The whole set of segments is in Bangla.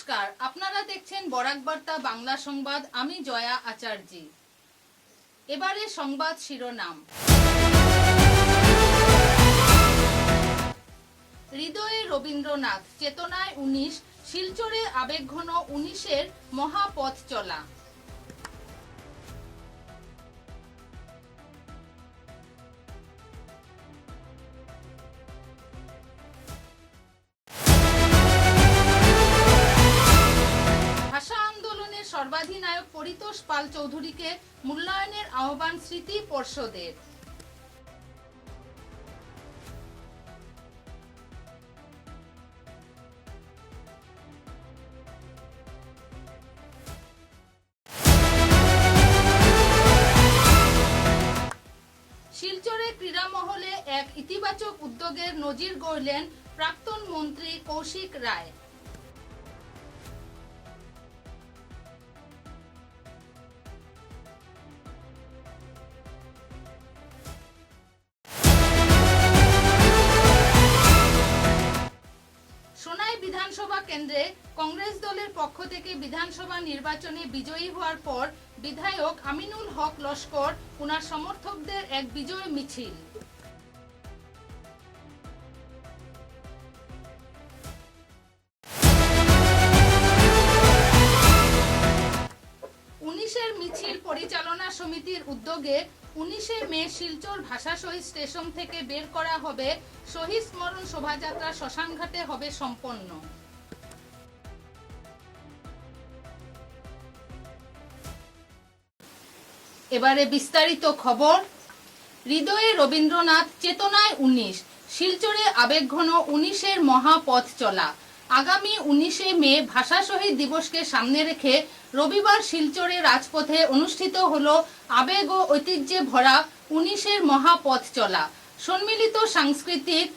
নমস্কার, আপনারা দেখছেন বরাক বার্তা বাংলা সংবাদ। আমি জয়া আচার্য। এবারে সংবাদ শিরোনাম। হৃদয়ে রবীন্দ্রনাথ, চেতনায় 19, শিলচরে আবেগঘন 19-এর মহাপথ চলা। ভাষা আন্দোলনের সর্বাধিনায়ক পরিতোষ পাল চৌধুরীকে মূল্যায়নের আহ্বান স্মৃতি পর্ষদের। শিলচরে ক্রীড়া মহলে এক ইতিবাচক উদ্যোগের নজির গড়লেন প্রাক্তন মন্ত্রী কৌশিক রায়। সোনাই বিধানসভা কেন্দ্রে কংগ্রেস দলের পক্ষ থেকে বিধানসভা নির্বাচনে বিজয়ী হওয়ার পর বিধায়ক আমিনুল হক লস্কর ওনার সমর্থকদের এক বিজয় মিছিল। উনিশের মিছিল পরিচালনা সমিতির উদ্যোগে 19শে মে শিলচর ভাষা শহীদ স্টেশন থেকে বের করা হবে শহীদ স্মরণ শোভাযাত্রা শ্মশানঘাটে হবে সম্পন্ন। এবারে বিস্তারিত খবর। হৃদয়ে রবীন্দ্রনাথ, চেতনায় 19, শিলচরে আবেগঘন 19-এর মহাপথ চলা। আগামী 19শে মে ভাষা শহীদ দিবসকে সামনে রেখে রবিবার শিলচরে রাজপথে অনুষ্ঠিত হলো আবেগ ও ঐতিহ্যে ভরা 19-এর মহাপথ চলা। সম্মিলিত সাংস্কৃতিক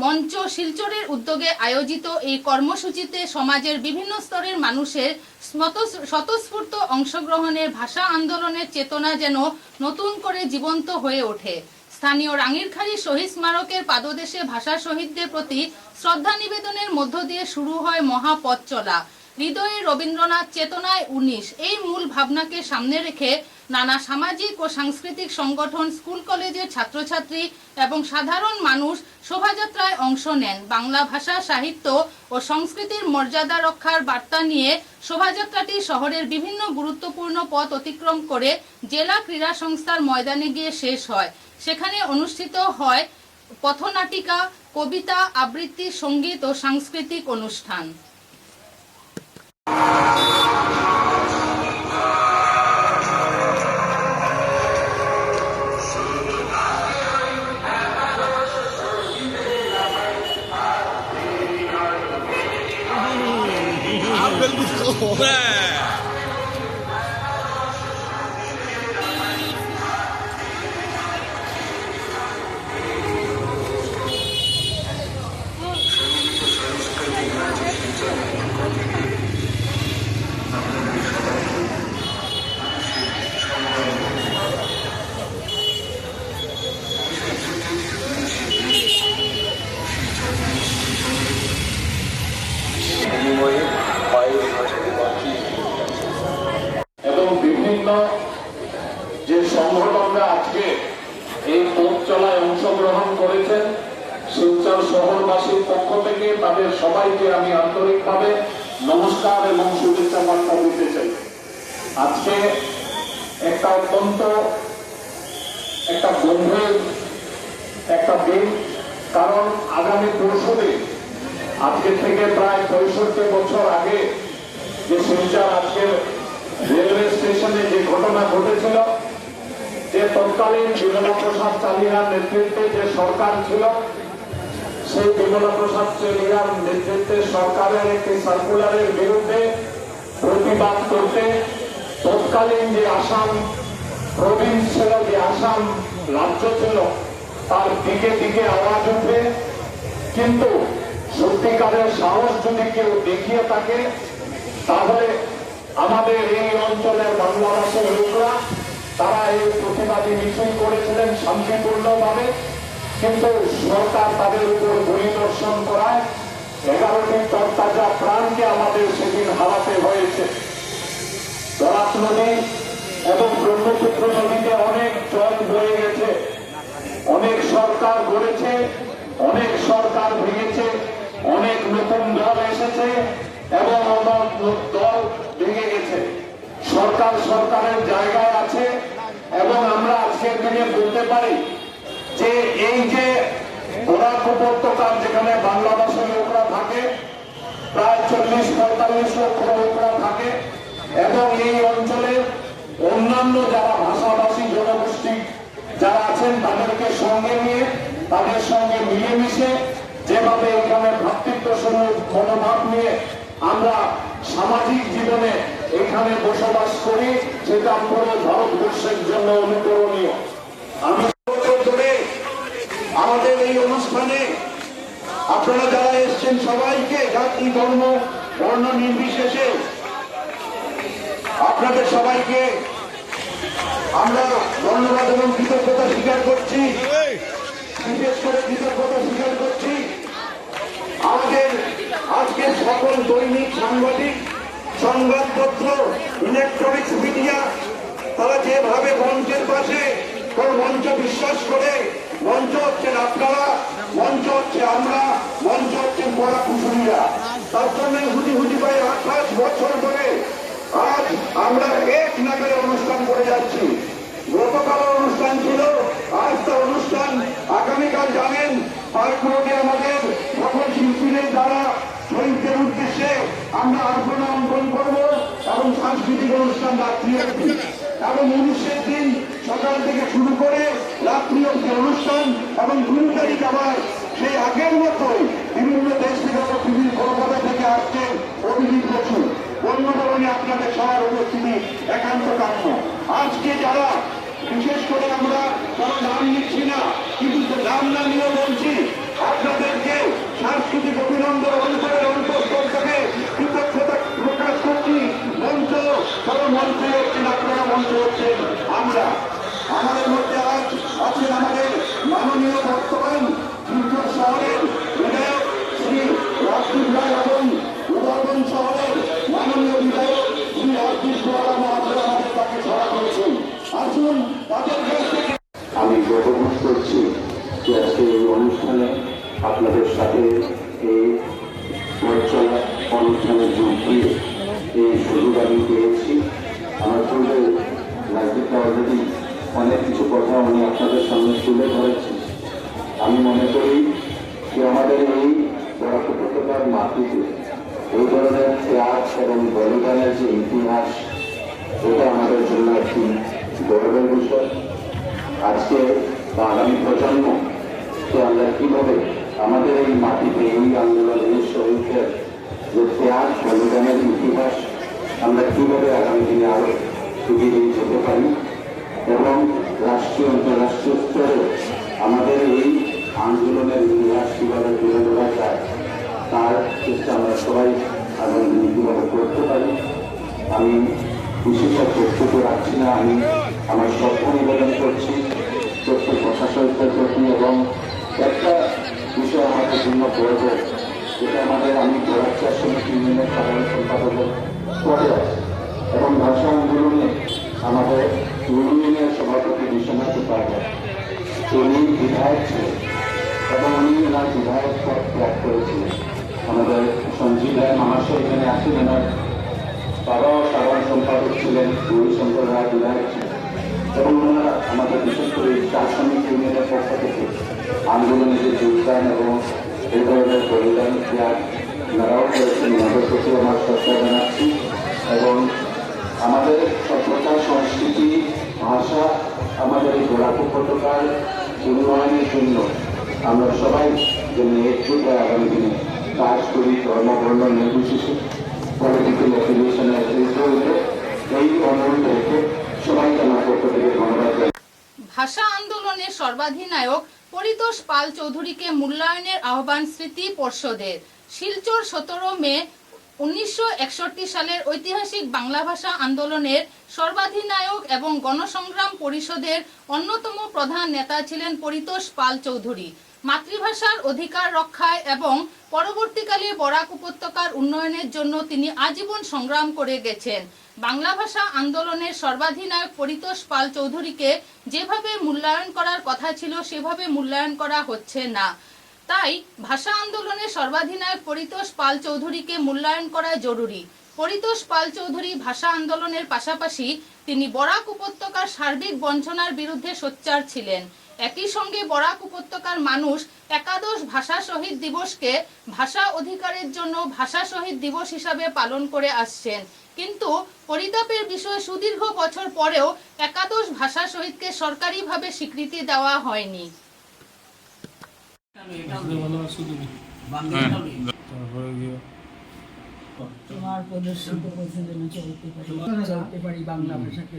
মঞ্চ শিলচরের উদ্যোগে আয়োজিত এই কর্মসূচিতে সমাজের বিভিন্ন স্তরের মানুষের স্বতঃস্ফূর্ত অংশগ্রহণের ভাষা আন্দোলনের চেতনা যেন নতুন করে জীবন্ত হয়ে ওঠে। স্থানীয় রাঙ্গিরখাড়ি শহীদ স্মারকের পাদদেশে ভাষা শহীদদের প্রতি শ্রদ্ধা নিবেদনের মধ্য দিয়ে শুরু হয় মহাপথ চলা। হৃদয়ে রবীন্দ্রনাথ, চেতনায় 19 এই মূল ভাবনাকে সামনে রেখে নানা সামাজিক ও সাংস্কৃতিক সংগঠন, স্কুল কলেজের ছাত্রছাত্রী এবং সাধারণ মানুষ শোভাযাত্রায় অংশ নেন। বাংলা ভাষা, সাহিত্য ও সংস্কৃতির মর্যাদা রক্ষার বার্তা নিয়ে শোভাযাত্রাটি শহরের বিভিন্ন গুরুত্বপূর্ণ পথ অতিক্রম করে জেলা ক্রীড়া সংস্থার ময়দানে গিয়ে শেষ হয়। সেখানে অনুষ্ঠিত হয় পথনাটিকা, কবিতা আবৃত্তি, সঙ্গীত ও সাংস্কৃতিক অনুষ্ঠান। এবং বিভিন্ন যে সংগঠনরা আজকে এই পথ চলায় অংশগ্রহণ করেছেন, শিলচর শহরবাসীর পক্ষ থেকে তাদের সবাইকে আমি আন্তরিকভাবে নমস্কার এবং শুভেচ্ছা বার্তা দিতে চাই। আজকে একটা অত্যন্ত একটা গম্ভীর একটা দিন, কারণ আগামী পরশুদিন আজকে থেকে প্রায় 65 বছর আগে যে শিলচর আজকের রেলওয়ে স্টেশনে যে ঘটনা ঘটেছিল, যে তৎকালীন বিমলা প্রসাদ চালিয়ার নেতৃত্বে যে সরকার ছিল, সেই বিমলা প্রসাদ চালিয়ার নেতৃত্বে সরকারের একটি সার্কুলারের বিরুদ্ধে প্রতিবাদ করতে তৎকালীন যে আসাম প্রভিন্স ছিল, যে আসাম রাজ্য ছিল, তার দিকে দিকে আওয়াজ উঠে। কিন্তু সত্যিকারের সাহস যদি কেউ দেখিয়ে থাকে, তাহলে আমাদের এই অঞ্চলের বাংলাভাষী লোকরা তারা এই প্রতিবাদী মিছিল করেছিলেন শান্তিপূর্ণভাবে, কিন্তু সরকার তাদের উপর গুলি বর্ষণ করায় 11টি তরতাজা প্রাণকে আমাদের সেদিন নদী এবং ব্রহ্মপুত্র নদীতে অনেক জল বয়ে গেছে। অনেক সরকার গড়েছে, অনেক সরকার ভেঙেছে, অনেক নতুন দল এসেছে এবং অনেক দল ভেঙে গেছে। সরকার সরকারের জায়গায় আছে এবং আমরা আজকের দিনে বলতে পারি যে এই যে বরাক উপত্যকার যেখানে বাংলা ভাষার লোকরা থাকে, প্রায় 40-45 লক্ষ লোকরা থাকে এবং এই অঞ্চলের অন্যান্য যারা ভাষাভাষী জনগোষ্ঠী যারা আছেন তাদেরকে সঙ্গে নিয়ে তাদের সঙ্গে মিলেমিশে যেভাবে এখানে ভ্রাতৃত্ব মনোভাব নিয়ে আমরা সামাজিক জীবনে এখানে বসবাস করি, সেটা পুরো ভারতবর্ষের জন্য অনুকরণীয়। আমি ধরে আমাদের এই অনুষ্ঠানে আপনারা যারা এসছেন সবাইকে জাতি ধর্ম বর্ণ নির্বিশেষে আপনাদের সবাইকে আমরা ধন্যবাদ এবং কৃতজ্ঞতা স্বীকার করছি। বিশেষ করে কৃতজ্ঞতা স্বীকার করছি আমাদের আজকের সকল দৈনিক সাংবাদিক, সংবাদপত্র, ইলেকট্রনিক্স মিডিয়া, তারা যেভাবে মঞ্চের পাশে কোন মঞ্চ বিশ্বাস করে, মঞ্চ হচ্ছেন আপনারা, মঞ্চ হচ্ছে আমরা, মঞ্চ হচ্ছেন পড়া কুশলীরা, তার জন্য হুটি হুটি পাই 28 বছর ধরে আজ আমরা এক নাগারে অনুষ্ঠান করে যাচ্ছি। গতকাল অনুষ্ঠান ছিল, আজ তার অনুষ্ঠান আগামীকাল জানেন পার্ক রোডে আমাদের সকল শিল্পীদের দ্বারা শহীদদের উদ্দেশ্যে আমরা আর্পণা অঙ্কন করবো এবং সাংস্কৃতিক অনুষ্ঠান রাত্রি অবধি এবং 19-এর দিন সকাল থেকে শুরু করে রাত্রি অবধি অনুষ্ঠান এবং 2 তারিখ আবার সেই আগের মতোই বিভিন্ন দেশ থেকে পৃথিবীর কলকাতা থেকে আসছেন অভিজিৎ বসু। অন্য ধরনের আপনাদের সবার উপস্থিতি একান্ত কাম্য। আজকে যারা বিশেষ করে আমরা কারো নাম নিচ্ছি না, কিন্তু নাম না নিয়ে বলছি আপনাদেরকে সাংস্কৃতিক অভিনন্দন অন্তরের অন্তঃস্থল থেকে কৃতজ্ঞতা প্রকাশ করছি। মঞ্চ কারো মঞ্চে হচ্ছেন আপনারা, মঞ্চ হচ্ছেন আমরা। আমাদের মধ্যে আজ আছেন আমাদের মাননীয় বর্তমান শিলচর শহরের বিধায়ক শ্রী রাজদীপ রায় এবং উদাহরণ শহরের মাননীয় বিধায়ক শ্রী রাজদীপ গোয়ালা মহাশয় আমাদের তাকে ছড়া করেছেন। আসুন তাদের কাছ থেকে আমি গর্ববোধ করছি যে আজকে এই অনুষ্ঠানে আপনাদের সাথে এই পরিচলা অনুষ্ঠানে যোগ দিয়ে এই সুযোগ আমি পেয়েছি। আমার পূর্বে রাজদীপ অলরেডি অনেক কিছু কথা উনি আপনাদের সামনে তুলে ধরেছি। আমি মনে করি যে আমাদের এই বরাক উপত্যকার মাটিতে এই ধরনের ত্যাগ এবং বলিদানের যে ইতিহাস, এটা আমাদের জন্য একটি গৌরবের বিষয়। আজকে বা আগামী প্রজন্মকে আমরা কিভাবে আমাদের এই মাটিতে এই আন্দোলন, এই শহীদদের যে ত্যাগ বলিদানের ইতিহাস আমরা কিভাবে আগামী দিনে আরো এগিয়ে নিয়ে যেতে পারি এবং রাষ্ট্রীয় আন্তর্রাষ্ট্রীয় স্তরে আমাদের এই আন্দোলনের ইতিহাস কিভাবে তুলে ধরা যায় তার চেষ্টা আমরা সবাই আগামী দিনে কিভাবে করতে পারি। আমি বিশেষ বক্তব্য রাখছি না, আমি আমার স্বপ্ন নিবেদন করছি প্রত্যেক প্রশাসকের প্রতি এবং একটা বিষয় আমাদের জন্য করব, যেটা আমাদের আমি গোরাচার সমিতি ইউনিয়নের সাধারণ সম্পাদকের পদে আছে এবং ভাষা আন্দোলনে আমাদের ইউনিয়নের সভাপতি বিশ্বনাথ পারবেন, উনি বিধায়ক ছিলেন এবং উনি ওনার বিধায়ক পদ ত্যাগ করেছিলেন। আমাদের সঞ্জীব রায় মহাশয় এখানে আছেন, ওনার বাবাও সাধারণ সম্পাদক ছিলেন, গৌরীশঙ্কর রায় বিধায়ক ছিলেন এবং ওনারা আমাদের বিশেষ করে চার শ্রমিক ইউনিয়নের পক্ষ থেকে আন্দোলনে যে যোগদান এবং এই ধরনের বলিদান ত্যাগ ওনারাও করেছেন। ওনাদের প্রতি আমার শ্রদ্ধা জানাচ্ছি এবং আমাদের সভ্যতা, সংস্কৃতি, ভাষা, আমাদের এই বরাক উপত্যকার উন্নয়নের জন্য আমরা সবাই যেন একজুট হয়ে আগামী দিনে কাজ করি, ধর্ম বর্ণ নির্বিশেষে, পলিটিক্যাল অ্যাফিলিয়েশনের এই অনুরোধ রেখে সবাইকে আমার পক্ষ থেকে ধন্যবাদ জানাই। ভাষা আন্দোলনের সর্বাধিনায়ক পরিতোষ পাল চৌধুরীকে মূল্যায়নের আহ্বান স্মৃতি পর্ষদের। শিলচর 17 মে 1961 সালের ঐতিহাসিক বাংলা ভাষা আন্দোলনের সর্বাধিনায়ক এবং গণসংগ্রাম পরিষদের অন্যতম প্রধান নেতা ছিলেন পরিতোষ পাল চৌধুরী। মাতৃভাষার অধিকার রক্ষায় এবং পরবর্তীকালে বরাক উপত্যকার উন্নয়নের জন্য তিনি আজীবন সংগ্রাম করে গেছেন। বাংলা ভাষা আন্দোলনের সর্বাধিনায়ক পরিতোষ পাল চৌধুরীকে যেভাবে মূল্যায়ন করার কথা ছিল সেভাবে মূল্যায়ন করা হচ্ছে না। তাই ভাষা আন্দোলনের সর্বাধিনায়ক পরিতোষ পাল চৌধুরীকে মূল্যায়ন করা জরুরি। পরিতোষ পাল চৌধুরী ভাষা আন্দোলনের পাশাপাশি তিনি বরাক উপত্যকার সার্বিক বঞ্চনার বিরুদ্ধে সোচ্চার ছিলেন। একই সঙ্গে বরাক উপত্যকার মানুষ একাদশ ভাষা শহীদ দিবসকে ভাষা অধিকারের জন্য ভাষা শহীদ দিবস হিসাবে পালন করে আসছেন। কিন্তু পরিতাপের বিষয় সুদীর্ঘ বছর পরেও একাদশ ভাষা শহীদকে সরকারিভাবে স্বীকৃতি দেওয়া হয়নি। তোমার প্রদর্শিত হয়েছে যেন চলতে পারি বাংলা ভাষাকে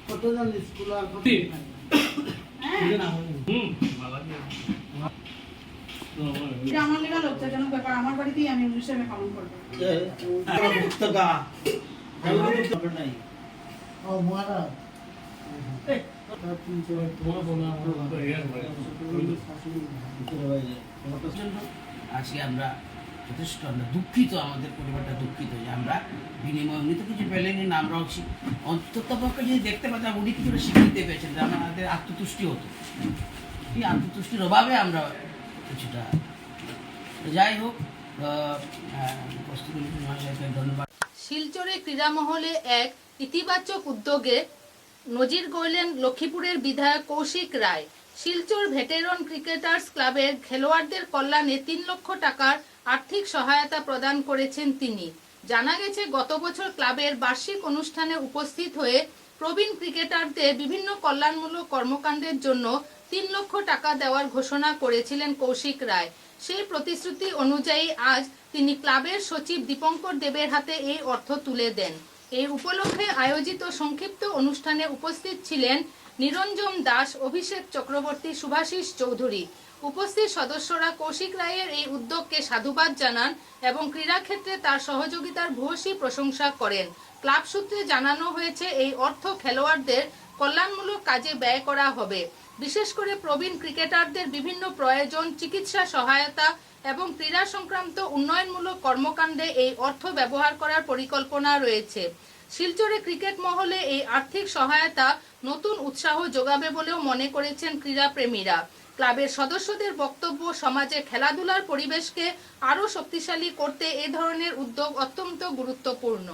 কতজন স্কুল আর আমার লেখা লজ্জাজনক ব্যাপার, আমার বাড়িতেই আমি হিসেবে পালন করবো। আজকে আমরা যথেষ্ট দুঃখিত, আমাদের পরিবারটা দুঃখিত যে আমরা বিনিময় উনি তো কিছু পেলেনি না, আমরা অন্তত পক্ষে যদি দেখতে পাতাম উনি কিছুটা স্বীকৃতি পেয়েছেন যে আমাদের আত্মতুষ্টি হতো। এই আত্মতুষ্টির অভাবে আমরা কিছুটা, যাই হোক, ধন্যবাদ। শিলচরে ক্রীড়া মহলে এক ইতিবাচক উদ্যোগে নজির গড়লেন লক্ষ্মীপুরের বিধায়ক কৌশিক রায়। শিলচর ভেটেরান ক্রিকেটার্স ক্লাবের খেলোয়াড়দের কল্যাণে 3 লক্ষ টাকার আর্থিক সহায়তা প্রদান করেছেন তিনি। জানা গেছে গত বছর ক্লাবের বার্ষিক অনুষ্ঠানে উপস্থিত হয়ে প্রবীণ ক্রিকেটারদের বিভিন্ন কল্যাণমূলক কর্মকাণ্ডের জন্য 3 লক্ষ টাকা দেওয়ার ঘোষণা করেছিলেন কৌশিক রায়। সেই প্রতিশ্রুতি অনুযায়ী আজ তিনি ক্লাবের সচিব দীপঙ্কর দেবের হাতে এই অর্থ তুলে দেন। এই উপলক্ষে আয়োজিত সংক্ষিপ্ত অনুষ্ঠানে উপস্থিত ছিলেন নিরঞ্জন দাস, অভিষেক চক্রবর্তী, শুভাশিস চৌধুরী। উপস্থিত সদস্যরা কৌশিক রায়ের এই উদ্যোগকে সাধুবাদ জানান এবং ক্রীড়াক্ষেত্রে তার সহযোগিতার ভূয়সী প্রশংসা করেন। ক্লাব সূত্রে জানানো হয়েছে এই অর্থ খেলোয়াড়দের কল্যাণমূলক কাজে ব্যয় করা হবে। বিশেষ করে প্রবীণ ক্রিকেটারদের বিভিন্ন প্রয়োজন, চিকিৎসা সহায়তা এবং ক্রীড়া সংক্রান্ত উন্নয়নমূলক কর্মকাণ্ডে এই অর্থ ব্যবহার করার পরিকল্পনা রয়েছে। শিলচরে ক্রিকেট মহলে এই আর্থিক সহায়তা নতুন উৎসাহ যোগাবে বলেও মনে করেছেন ক্রীড়াপ্রেমীরা। ক্লাবের সদস্যদের বক্তব্য, সমাজে খেলাধুলার পরিবেশকে আরও শক্তিশালী করতে এ ধরনের উদ্যোগ অত্যন্ত গুরুত্বপূর্ণ।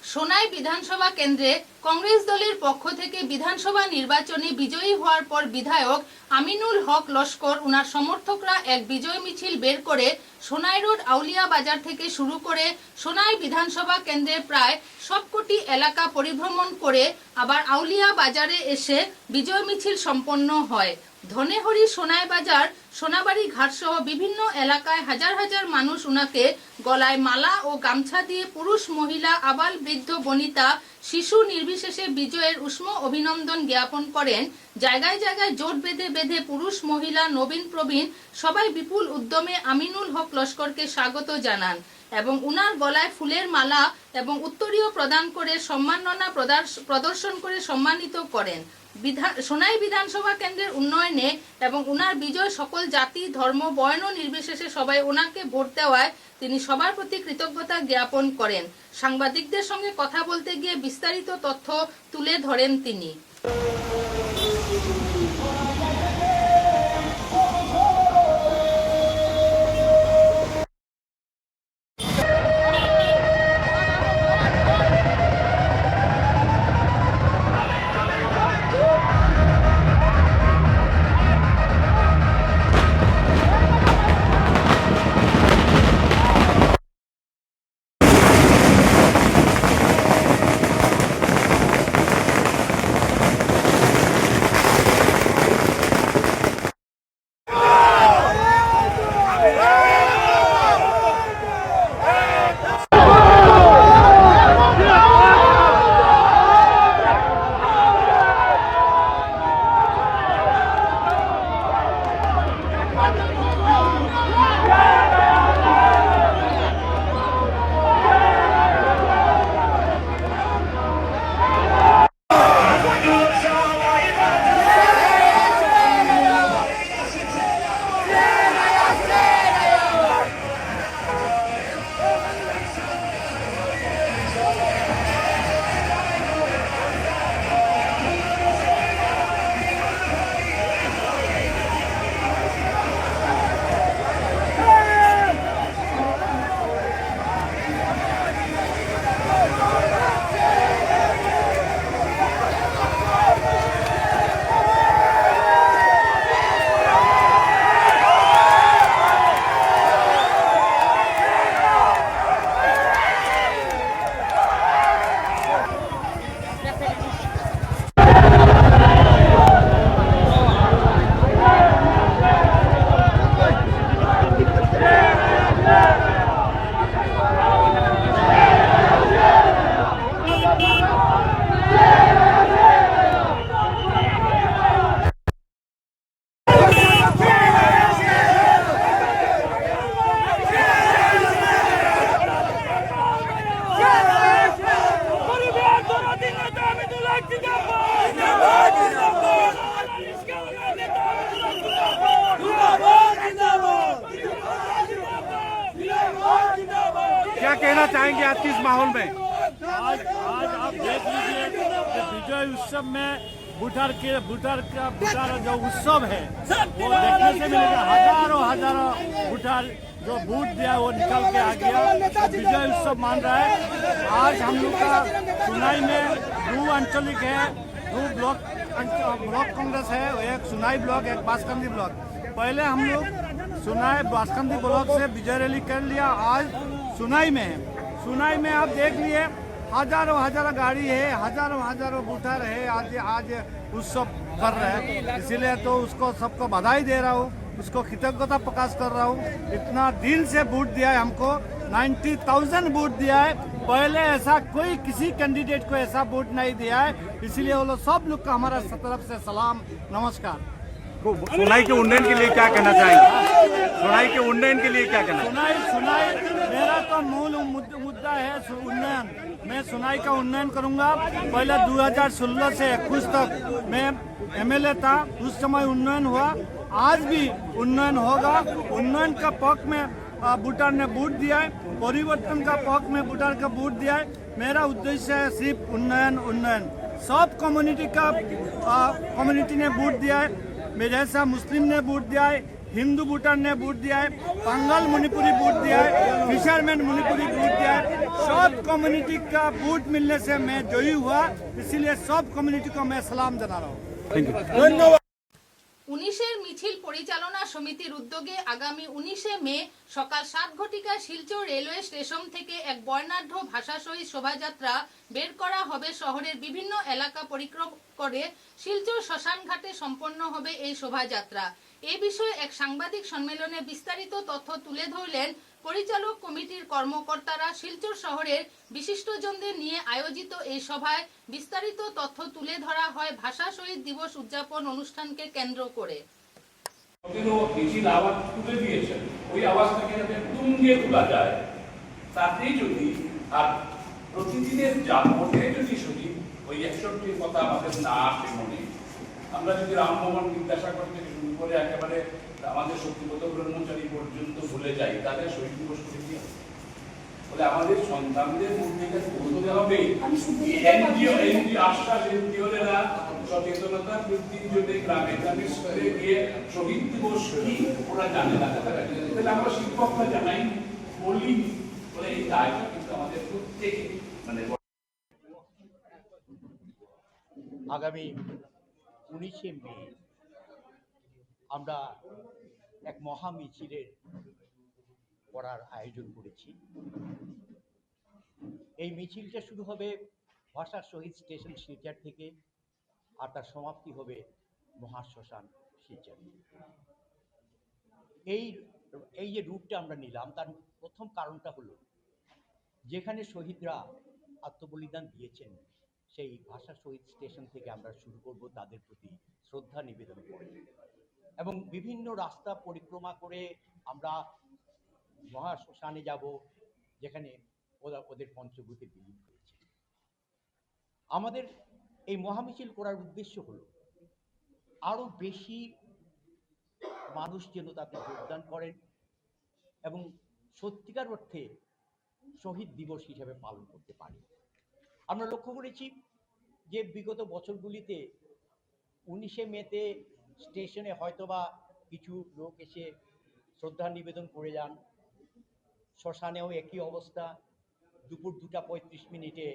সোনাই বিধানসভা কেন্দ্রে কংগ্রেস দলের পক্ষ থেকে বিধানসভা নির্বাচনে বিজয়ী হওয়ার পর বিধায়ক আমিনুল হক লস্কর উনার সমর্থকরা এক বিজয় মিছিল বের করে সোনাই রোড আউলিয়া বাজার থেকে শুরু করে সোনাই বিধানসভা কেন্দ্রের প্রায় সবকটি এলাকা পরিভ্রমণ করে আবার আউলিয়া বাজারে এসে বিজয় মিছিল সম্পন্ন হয়। ধনেহরি, সোনাই বাজার, সোনাবাড়ি ঘাট সহ বিভিন্ন এলাকায় হাজার হাজার মানুষ উনাকে গলায় মালা ও গামছা দিয়ে পুরুষ, মহিলা, আবাল, বৃদ্ধ, বনিতা, শিশু নির্বিশেষে বিজয়ের উষ্ম অভিনন্দন জ্ঞাপন করেন। জায়গায় জায়গায় জোট বেঁধে বেঁধে পুরুষ, মহিলা, নবীন, প্রবীণ সবাই বিপুল উদ্যমে আমিনুল হক লস্করকে স্বাগত জানান এবং উনার গলায় ফুলের মালা এবং উত্তরীয় প্রদান করে সম্মাননা প্রদর্শন করে সম্মানিত করেন। সোনাই বিধানসভা কেন্দ্রের উন্নয়নে এবং উনার বিজয় সকল জাতি ধর্ম বর্ণ নির্বিশেষে সবাই ওনাকে ভোট দেওয়ায় তিনি সবার প্রতি কৃতজ্ঞতা জ্ঞাপন করেন। সাংবাদিকদের সঙ্গে কথা বলতে গিয়ে বিস্তারিত তথ্য তুলে ধরেন তিনি। क्या कहना चाहेंगे आज की इस माहौल में? आज आप देख लीजिए कि विजय उत्सव में बुटार जो उत्सव है वो देखने से मिलेगा। हजारों बुटार जो बूट दिया वो निकल के आ गया, तो विजय उत्सव मान रहा है। आज हम लोग का सुनाई में 2 आंचलिक है, 2 ब्लॉक कांग्रेस है, एक सुनाई ब्लॉक एक बांसकंदी ब्लॉक। पहले हम लोग सुनाई बांसकंदी ब्लॉक से विजय रैली कर लिया, आज सुनाई में है। सुनाई में आप देख लिए हजारों गाड़ी है, हजारों बूटर है, आज उत्सव कर रहे हैं। इसीलिए तो उसको सबको बधाई दे रहा हूँ, उसको कृतज्ञता प्रकाश कर रहा हूँ। इतना दिन से वोट दिया है हमको, 90,000 वोट दिया है। पहले ऐसा कोई किसी कैंडिडेट को ऐसा वोट नहीं दिया है, इसलिए वो लोग सब लोग का हमारा तरफ से सलाम नमस्कार। सुनाई के उन्नयन के लिए क्या कहना चाहेंगे? सुनाई के उन्नयन के लिए क्या कहना? सुनाई मेरा तो मूल मुद्दा है उन्नयन। मैं सुनाई का उन्नयन करूंगा। पहले 2016 से 21 तक मैं एमएलए था, उस समय उन्नयन हुआ, आज भी उन्नयन होगा। उन्नयन का पक्ष में भूटान ने वोट दिया है, परिवर्तन का पक्ष में भूटान का वोट दिया है। मेरा उद्देश्य है सिर्फ उन्नयन। सब कम्युनिटी ने वोट दिया है। मेरे जैसा मुस्लिम ने वोट दिया है, हिंदू भूटान ने वोट दिया है, बंगाल मणिपुरी वोट दिया है, फिशरमैन मणिपुरी वोट दिया है। सब कम्युनिटी का वोट मिलने से मैं जयी हुआ, इसीलिए सब कम्युनिटी को मैं सलाम जना रहा हूँ। धन्यवाद। 19-এর মিছিল পরিচালনা সমিতির উদ্যোগে আগামী 19শে মে সকাল 7 ঘটিকায় শিলচর রেলওয়ে স্টেশন থেকে এক বর্ণাঢ্য ভাষাসহিত শোভাযাত্রা বের করা হবে। শহরের বিভিন্ন এলাকা পরিক্রমা করে শিলচর শ্মশানঘাটে সম্পন্ন হবে এই শোভাযাত্রা। এই বিষয়ে এক সাংবাদিক সম্মেলনে বিস্তারিত তথ্য তুলে ধরলেন পরিচালক কমিটির কর্মকর্তারা। শিলচর শহরের বিশিষ্টজনদের নিয়ে আয়োজিত এই সভায় বিস্তারিত তথ্য তুলে ধরা হয় ভাষা শহীদ দিবস উদযাপন অনুষ্ঠানকে কেন্দ্র করে। মিছিল আওয়াজ তুলে দিয়েছেন, ওই আওয়াজটাকে যাতে তুঙ্গে তোলা যায়, তাতেই যদি আর প্রতিদিনের যা মনে যদি শুনি ওই 61 কথা আমাদের না আসে মনে, আমরা যদি রামমোহন বিদ্যাসাগর থেকে শুরু করে একেবারে আমাদের শক্তিপদ ব্রহ্মচারী পর্যন্ত ভুলে যাই, তাদের শহীদ দিবস করে কি হবে? বলে আমাদের সন্তানদের মধ্যে বলতে হবে এনজিও আশ্বাস এনজিওরা সচেতনতা বৃদ্ধির জন্য গ্রামে গ্রামে স্কুলে গিয়ে শহীদ দিবস কি ওরা জানে না। তাহলে আমরা শিক্ষকরা জানাই বলি, বলে এই দায়টা কিন্তু আমাদের প্রত্যেকে মানে আগামী 19শে মে আমরা এক মহা মিছিলের করার আয়োজন করেছি। এই মিছিলটা শুরু হবে ভাষা শহীদ স্টেশন শিলচর থেকে, আর তার সমাপ্তি হবে মহাশ্মশান শিলচর। এই যে রুটটা আমরা নিলাম তার প্রথম কারণটা হলো, যেখানে শহীদরা আত্মবলিদান দিয়েছেন সেই ভাষা শহীদ স্টেশন থেকে আমরা শুরু করব তাদের প্রতি শ্রদ্ধা নিবেদন করে, এবং বিভিন্ন রাস্তা পরিক্রমা করে আমরা মহাশ্মশানে যাব, যেখানে ওদের পঞ্চভূতে বিলীন হয়েছে। আমাদের এই মহামিছিল করার উদ্দেশ্য হলো আরো বেশি মানুষ যেন তাতে যোগদান করেন এবং সত্যিকার অর্থে শহীদ দিবস হিসেবে পালন করতে পারি। আমরা লক্ষ্য করেছি যে বিগত বছরগুলিতে 19শে মেতে স্টেশনে হয়তোবা কিছু লোক এসে শ্রদ্ধা নিবেদন করে যান, শ্মশানেও একই অবস্থা, দুপুর 2:35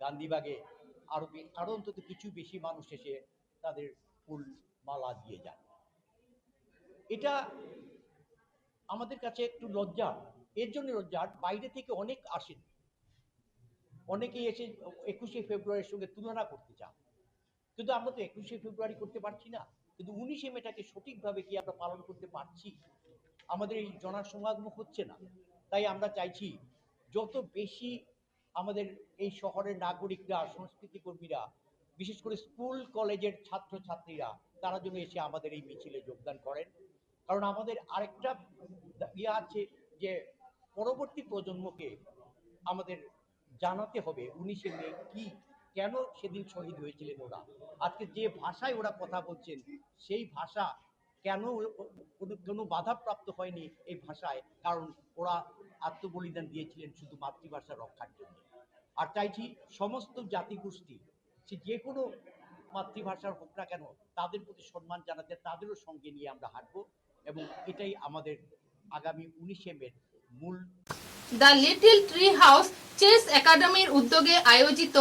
গান্ধীবাগে আরো অন্তত কিছু বেশি মানুষ এসে তাদের ফুল মালা দিয়ে যান। এটা আমাদের কাছে একটু লজ্জা। এর জন্য লজ্জা, বাইরে থেকে অনেক আসেন, অনেকেই এসে 21শে ফেব্রুয়ারির সঙ্গে তুলনা করতে চান, কিন্তু আমরা তো 21শে ফেব্রুয়ারি করতে পারছি না, কিন্তু 19শে মেটাকে সঠিকভাবে কি আমরা পালন করতে পারছি? আমাদের এই জনসমাগম হচ্ছে না। তাই আমরা চাইছি যত বেশি আমাদের এই শহরের নাগরিকরা, সংস্কৃতি কর্মীরা, বিশেষ করে স্কুল কলেজের ছাত্রছাত্রীরা, তারা যেন এসে আমাদের এই মিছিলে যোগদান করেন। কারণ আমাদের আরেকটা ইয়ে আছে যে পরবর্তী প্রজন্মকে আমাদের জানাতে হবে 19শে মে কি, কেন সেদিন শহীদ হয়েছিলেন ওরা, আজকে যে ভাষায় ওরা কথা বলছেন সেই ভাষা কেন কোনো বাধাপ্রাপ্ত হয়নি এই ভাষায়, কারণ ওরা আত্মবলিদান দিয়েছিলেন শুধু মাতৃভাষা রক্ষার জন্য। আর চাইছি সমস্ত জাতিগোষ্ঠী, সে যে কোনো মাতৃভাষার হোক না কেন, তাদের প্রতি সম্মান জানাতে তাদেরও সঙ্গে নিয়ে আমরা হাঁটবো, এবং এটাই আমাদের আগামী 19শে মে মূল। The little tree house chess একাডেমির উদ্যোগে আয়োজিত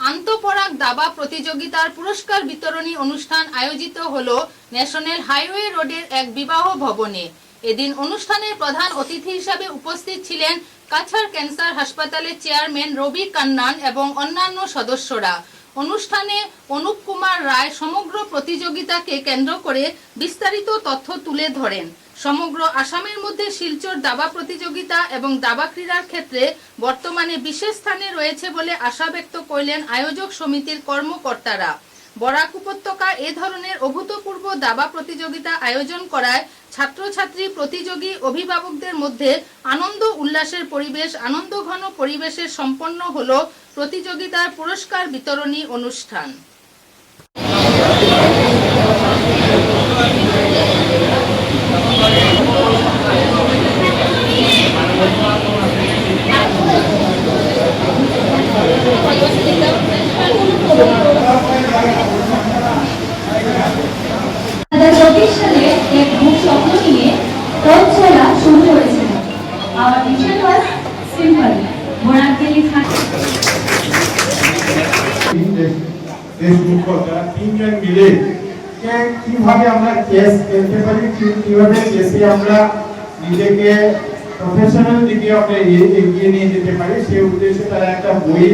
আন্তঃপরাগ দাবা প্রতিযোগিতার পুরস্কার বিতরণী অনুষ্ঠান আয়োজিত হলো ন্যাশনাল হাইওয়ে রোডের এক বিবাহ ভবনে। এদিন অনুষ্ঠানের প্রধান অতিথি হিসাবে উপস্থিত ছিলেন কাছাড় ক্যান্সার হাসপাতালের চেয়ারম্যান রবি কান্নান এবং অন্যান্য সদস্যরা। অনুষ্ঠানে অনুপ কুমার রায় সমগ্র প্রতিযোগিতাকে কেন্দ্র করে বিস্তারিত তথ্য তুলে ধরেন। সমগ্র আসামের মধ্যে শিলচর দাবা প্রতিযোগিতা এবং দাবা ক্রীড়ার ক্ষেত্রে বর্তমানে বিশেষ স্থানে রয়েছে বলে আশা ব্যক্ত করলেন আয়োজক সমিতির কর্মকর্তারা। বরাক উপত্যকা এ ধরনের অভূতপূর্ব দাবা প্রতিযোগিতা আয়োজন করায় ছাত্রছাত্রী, প্রতিযোগী, অভিভাবকদের মধ্যে আনন্দ উল্লাসের পরিবেশ, আনন্দঘন পরিবেশে সম্পন্ন হলো প্রতিযোগিতার পুরস্কার বিতরণী অনুষ্ঠান। সালে এক ভূ স্বপ্ন নিয়ে পথ চলা শুরু করেছিল। Our vision was simple. বরাকভ্যালি তিনজন মিলে কিভাবে আমরা চেস খেলতে পারি, কিভাবে চেসে আমরা নিজেকে প্রফেশনাল দিকে আমরা এগিয়ে নিয়ে যেতে পারি, সেই উদ্দেশ্যে তারা একটা বই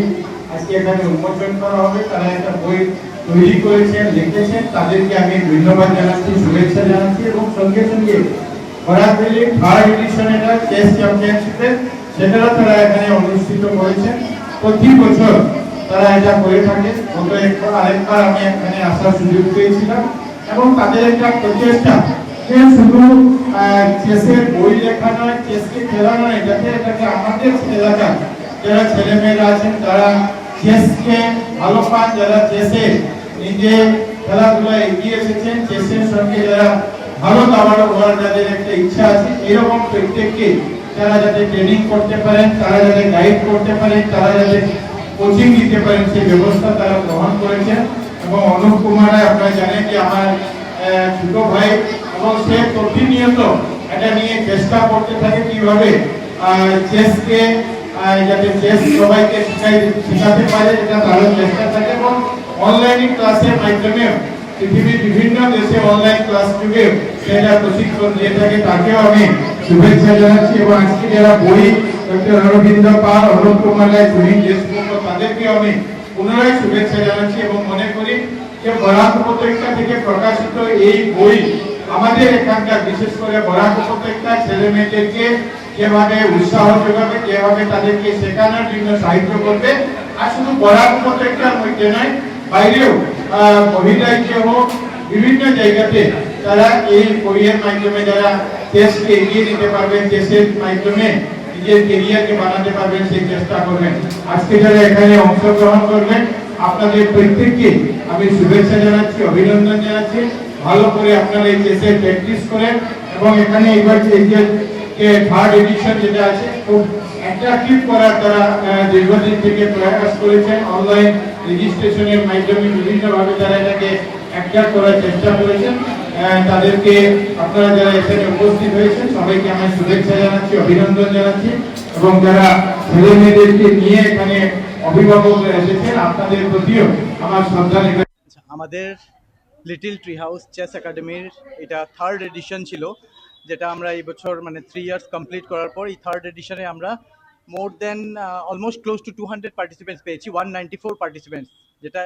আজকে এখানে উন্মোচন করা হবে। তারা একটা বই তৈরি করেছেন, লিখেছেন, তাদেরকে আমি ধন্যবাদ জানাচ্ছি, শুভেচ্ছা জানাচ্ছি। এবং সঙ্গে সঙ্গে বরাকভ্যালি 3rd এডিশনের চেস চ্যাম্পিয়নশিপে সেটাও তারা এখানে অনুষ্ঠিত করেছেন। প্রতি বছর তারা এটা করে থাকে। আরেকবার আমি এখানে আসার সুযোগ পেয়েছিলাম, এবং তাদের একটা প্রচেষ্টা যে শুধু চেসের বই লেখা নয়, চেসকে খেলা নয়, যাতে এটাকে আমাদের এলাকার যারা ছেলেমেয়েরা আছেন তারা চেসকে ভালো পান, যারা চেসে নিজে খেলাধুলায় এগিয়ে এসেছেন, চেসের সঙ্গে যারা ভারত আবার হওয়ার যাদের একটা ইচ্ছা আছে, এরকম প্রত্যেককে তারা যাতে ট্রেনিং করতে পারেন, তারা যাতে গাইড করতে পারেন, তারা যাতে কোচিং দিতে পারেন, সেই ব্যবস্থা তারা গ্রহণ করেছেন। এবং অনুপ কুমার রায়, আপনারা জানেন যে আমার ছোট ভাই, এবং সে প্রতিনিয়ত এটা নিয়ে চেষ্টা করতে থাকে কিভাবে চেসকে যাতে চেস সবাইকে শেখাতে পারে, এটা তারও চেষ্টা থাকে। এবং অনলাইন ক্লাসের মাধ্যমে পৃথিবীর বিভিন্ন দেশে অনলাইন ক্লাস যুগে সেটা প্রশিক্ষণ দিয়ে থাকে, তাকেও আমি শুভেচ্ছা জানাচ্ছি। এবং আজকে যারা বই ডক্টর অরবিন্দ পাল, অনুপ কুমার রায়, সুনীল দেশমুখ, তাদেরকেও আমি পুনরায় শুভেচ্ছা জানাচ্ছি। এবং মনে করি যে বরাক উপত্যকা থেকে প্রকাশিত এই বই আমাদের এখানকার, বিশেষ করে বরাক উপত্যকার ছেলে মেয়েদেরকে যেভাবে উৎসাহ যোগাবে, যেভাবে তাদেরকে শেখানোর জন্য সাহায্য করবে। আর শুধু বরাক উপত্যকার মধ্যে নয়, বাইরেও বহিরাজ্য হোক, বিভিন্ন জায়গাতে তারা এই বইয়ের মাধ্যমে যারা দেশকে এগিয়ে নিতে পারবেন, দেশের মাধ্যমে নিজের কেরিয়ারকে বানাতে পারবেন, সেই চেষ্টা করবেন। আজকে যারা এখানে অংশগ্রহণ করবেন, আপনাদের প্রত্যেককে আমি শুভেচ্ছা জানাচ্ছি, অভিনন্দন জানাচ্ছি। ভালো করে আপনারা এই চেসের প্র্যাকটিস করেন। এবং এখানে এবার যে থার্ড এডিশন যেটা আছে, খুব অ্যাট্রাকটিভ করার তারা দীর্ঘদিন থেকে প্রয়াস করেছেন। অনলাইন রেজিস্ট্রেশনের মাধ্যমে বিভিন্নভাবে তারা এটাকে অ্যাট্রাক্ট করার চেষ্টা করেছেন। তাদেরকে, আপনারা যারা এখানে উপস্থিত হয়েছেন, সবাইকে আমি শুভেচ্ছা জানাচ্ছি, অভিনন্দন জানাচ্ছি। এবং যারা ছেলে মেয়েদেরকে নিয়ে এখানে অভিভাবকরা এসেছেন, আপনাদের প্রতিও আমার শ্রদ্ধা নিবেদন। আমাদের লিটল ট্রি হাউস চেস একাডেমির এটা থার্ড এডিশন ছিল, যেটা আমরা এই বছর মানে 3 ইয়ার্স কমপ্লিট করার পর এই থার্ড এডিশনে আমরা more than almost close to 200 participants পেয়েছি, 194 পার্টিসিপেন্টস, যেটা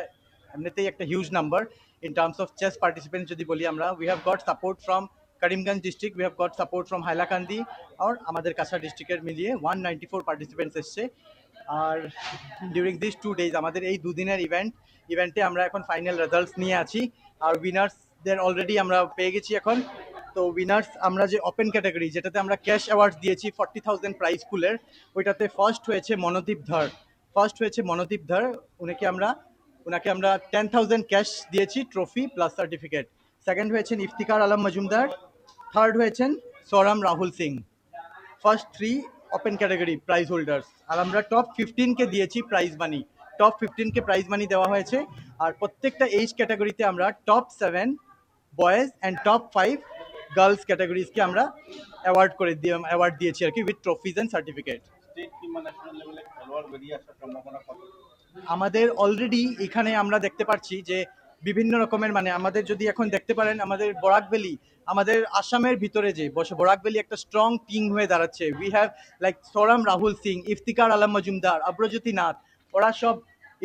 এমনিতেই একটা huge number in terms of chess participants. যদি বলি আমরা, we have got support from Karimganj district, we have got support from Hailakandi, আর আমাদের কাছা ডিস্ট্রিক্টের মিলিয়ে 194 পার্টিসিপেন্টস এসছে। আর ডিউরিং দিস 2 ডেজ, আমাদের এই দুদিনের ইভেন্টে আমরা এখন ফাইনাল রেজাল্টস নিয়ে আছি। আর উইনার্সদের অলরেডি আমরা পেয়ে গেছি এখন। তো উইনার্স আমরা যে ওপেন ক্যাটাগরি, যেটাতে আমরা ক্যাশ অ্যাওয়ার্ড দিয়েছি 40,000 প্রাইজ পুলের, ওইটাতে ফার্স্ট হয়েছে মনোদীপ ধর। ওনাকে আমরা 10,000 ক্যাশ দিয়েছি, ট্রফি প্লাস সার্টিফিকেট। সেকেন্ড হয়েছেন ইফতিকার আলম মজুমদার, থার্ড হয়েছেন সৌরাম Rahul Singh. First 3 open category prize holders. আর আমরা টপ 15কে দিয়েছি প্রাইজ মানি, টপ 15কে প্রাইজ মানি দেওয়া হয়েছে। আর প্রত্যেকটা এইজ ক্যাটাগরিতে আমরা top 7 boys and top 5 girls ক্যাটাগরিজকে আমরা অ্যাওয়ার্ড দিয়েছি আর কি, উইথ ট্রফিজ অ্যান্ড সার্টিফিকেট। আমাদের অলরেডি এখানে আমরা দেখতে পাচ্ছি যে বিভিন্ন রকমের, মানে আমাদের যদি এখন দেখতে পারেন, আমাদের বরাক ভ্যালি, আমাদের আসামের ভিতরে যে বরাক ভ্যালি একটা স্ট্রং টিম হয়ে দাঁড়াচ্ছে। We have like Sauram Rahul Singh, Iftikar Alam Majumdar, অব্রজ্যোতি Nath, ওরা সব,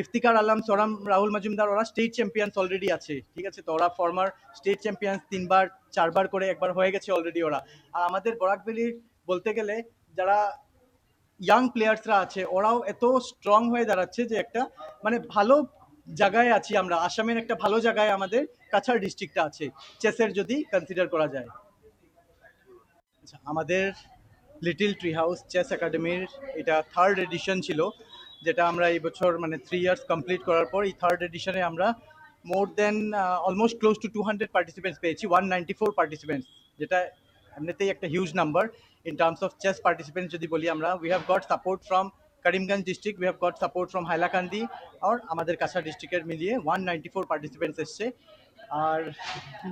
ইফতিকার আলম, সৌরাম রাহুল মজুমদার, ওরা স্টেট চ্যাম্পিয়ন্স অলরেডি আছে, ঠিক আছে। তো ওরা ফর্মার স্টেট চ্যাম্পিয়ন্স 3বার 4বার করে, একবার হয়ে গেছে অলরেডি ওরা। আর আমাদের বরাক ভ্যালির বলতে গেলে যারা ইয়াং প্লেয়ার্সরা আছে, ওরাও এত স্ট্রং হয়ে দাঁড়াচ্ছে যে একটা মানে ভালো জায়গায় আছি আমরা। আসামের একটা ভালো জায়গায় আমাদের কাছাড় ডিস্ট্রিক্টটা আছে চেসের, যদি কনসিডার করা যায়। আচ্ছা, আমাদের লিটল ট্রি হাউস চেস একাডেমির এটা থার্ড এডিশন ছিল, যেটা আমরা এই বছর মানে 3 ইয়ার্স কমপ্লিট করার পর এই থার্ড এডিশনে আমরা more than almost close to 200 participants পেয়েছি, 194 পার্টিসিপেন্টস, যেটা এমনিতেই একটা huge number in terms of chess participants. যদি বলি আমরা, we have got support from Karimganj district, we have got support from Hailakandi, আর আমাদের কাছা ডিস্ট্রিক্টের মিলিয়ে 194 পার্টিসিপেন্টস এসছে। আর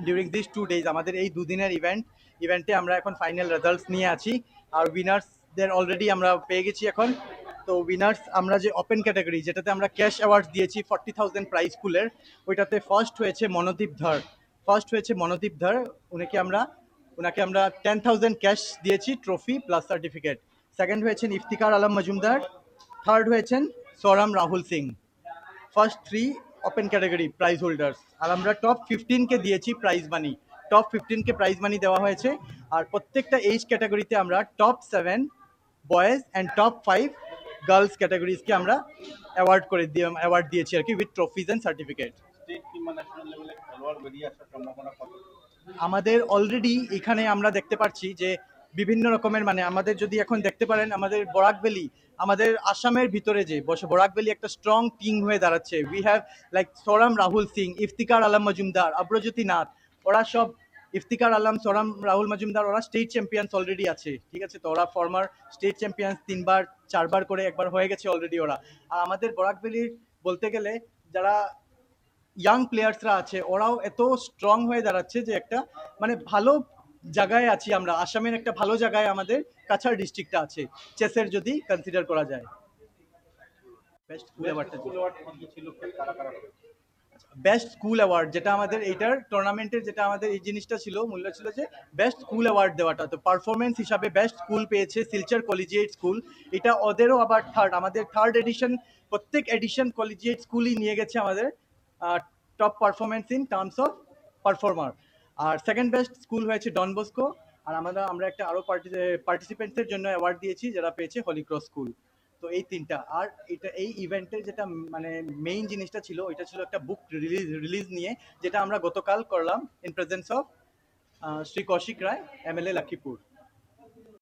ডিউরিং দিস 2 ডেজ, আমাদের এই দুদিনের ইভেন্টে আমরা এখন ফাইনাল রেজাল্টস নিয়ে আছি। আর উইনার্সদের অলরেডি আমরা পেয়ে গেছি এখন। তো উইনার্স আমরা যে ওপেন ক্যাটাগরি, যেটাতে আমরা ক্যাশ অ্যাওয়ার্ড দিয়েছি 40,000 প্রাইজ পুলের, ওইটাতে ফার্স্ট হয়েছে মনোদীপ ধর। ওনাকে আমরা 10,000 ক্যাশ দিয়েছি, ট্রফি প্লাস সার্টিফিকেট। সেকেন্ড হয়েছেন ইফতিকার আলম মজুমদার, থার্ড হয়েছেন সৌরাম Rahul Singh. First 3 open category prize holders. আর আমরা টপ 15কে দিয়েছি প্রাইজ মানি দেওয়া হয়েছে। আর প্রত্যেকটা এইজ ক্যাটাগরিতে আমরা top 7 boys and top 5 girls ক্যাটাগরিজকে আমরা অ্যাওয়ার্ড দিয়েছি আর কি, উইথ ট্রফিজ অ্যান্ড সার্টিফিকেট। আমাদের অলরেডি এখানে আমরা দেখতে পাচ্ছি যে বিভিন্ন রকমের মানে আমাদের যদি এখন দেখতে পারেন আমাদের বরাক ভ্যালি আমাদের আসামের ভিতরে যে বরাক ভ্যালি একটা স্ট্রং টিম হয়ে দাঁড়াচ্ছে। We have like Soram Rahul Singh, Iftikar Alam Majumdar, অব্রজ্যোতি Nath, ওরা সব ইফতিকার আলম, সোরাম রাহুল মজুমদার ওরা স্টেট চ্যাম্পিয়ন্স অলরেডি আছে, ঠিক আছে? তো ওরা ফর্মার স্টেট চ্যাম্পিয়ন্স 3বার 4বার করে একবার হয়ে গেছে অলরেডি ওরা। আর আমাদের বরাক ভ্যালির বলতে গেলে যারা ইয়াং প্লেয়ার্সরা আছে ওরাও এত স্ট্রং হয়ে দাঁড়াচ্ছে যে একটা মানে ভালো জায়গায় আছি আমরা। আসামের একটা ভালো জায়গায় আমাদের কাছাড় ডিস্ট্রিক্টটা আছে চেসের যদি কনসিডার করা যায়। বেস্ট স্কুল অ্যাওয়ার্ডটা বেস্ট স্কুল অ্যাওয়ার্ড যেটা আমাদের এইটার টুর্নামেন্টের যেটা আমাদের এই জিনিসটা ছিল মূল্য ছিল যে বেস্ট স্কুল অ্যাওয়ার্ড দেওয়াটা। তো পারফরমেন্স হিসাবে বেস্ট স্কুল পেয়েছে শিলচর কলেজিয়েট স্কুল। এটা ওদেরও আবার আমাদের থার্ড এডিশন, প্রত্যেক এডিশন কলেজিয়েট স্কুলই নিয়ে গেছে আমাদের top performance in terms of performer. আর সেকেন্ড বেস্ট স্কুল হয়েছে ডন বস্কো। আর আমরা একটা আরও পার্টিসিপেন্টসের জন্য অ্যাওয়ার্ড দিয়েছি যারা পেয়েছে হলি ক্রস স্কুল। তো এই তিনটা। আর এটা এই ইভেন্টের যেটা মানে মেইন জিনিসটা ছিল ওইটা ছিল একটা বুক রিলিজ নিয়ে, যেটা আমরা গতকাল করলাম in presence of Shri Kaushik Roy, MLA Lakshmipur.